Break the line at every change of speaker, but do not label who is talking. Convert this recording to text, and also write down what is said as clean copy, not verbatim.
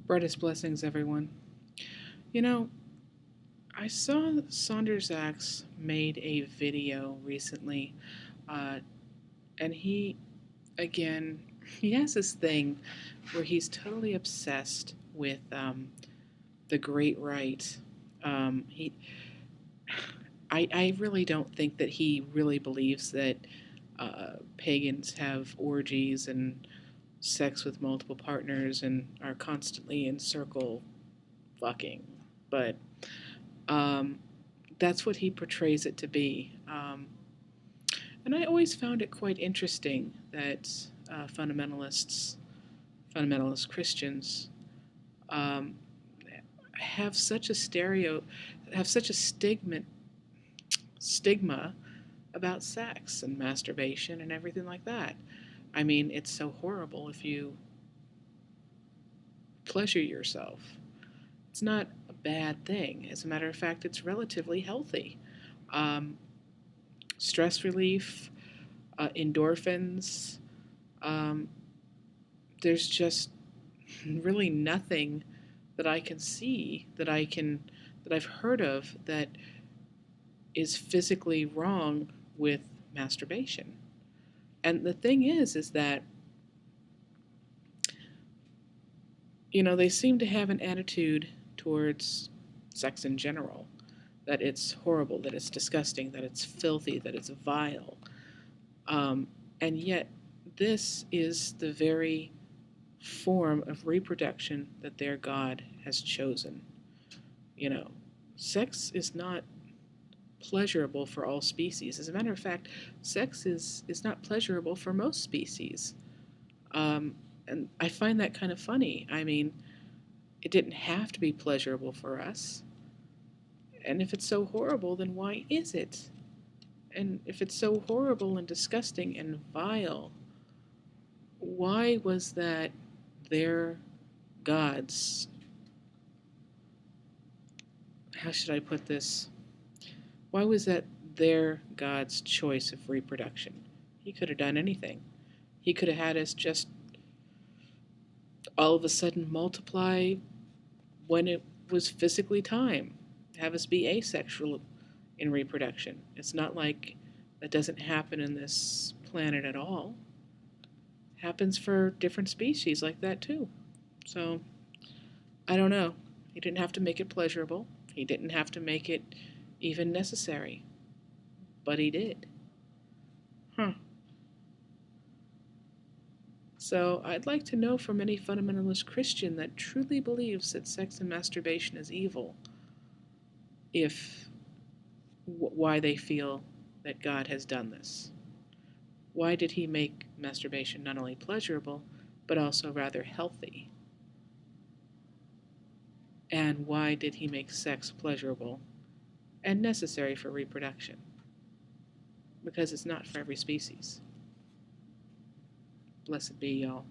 Brightest blessings, everyone. You know, I saw Saunders Axe made a video recently, uh, and again, he has this thing where he's totally obsessed with the Great Right. Um, he, I really don't think that he really believes that pagans have orgies and sex with multiple partners and are constantly in circle fucking, but Um, that's what he portrays it to be. And I always found it quite interesting that fundamentalist Christians, um, have such a have such a stigma about sex and masturbation and everything like that. I mean, it's so horrible if you pleasure yourself. It's not a bad thing. As a matter of fact, it's relatively healthy. Um, Stress relief, endorphins. Um, there's just really nothing that I can see that I've heard of that is physically wrong with masturbation. And the thing is that they seem to have an attitude towards sex in general, that it's horrible, that it's disgusting, that it's filthy, that it's vile. Um, and yet, this is the very form of reproduction that their God has chosen. You know, sex is not pleasurable for all species. As a matter of fact, sex is not pleasurable for most species. Um, and I find that kind of funny. I mean, it didn't have to be pleasurable for us. And if it's so horrible, then why is it? And if it's so horrible and disgusting and vile, why was that their God's, how should I put this? Why was that their God's choice of reproduction? He could have done anything. He could have had us just all of a sudden multiply when it was physically time, have us be asexual in reproduction. It's not like that doesn't happen in this planet at all. It happens for different species like that too. So, I don't know. He didn't have to make it pleasurable. He didn't have to make it even necessary. But he did. Huh. So I'd like to know from any fundamentalist Christian that truly believes that sex and masturbation is evil, if why they feel that God has done this. Why did he make masturbation not only pleasurable, but also rather healthy? And why did he make sex pleasurable and necessary for reproduction? Because it's not for every species. Blessed be y'all.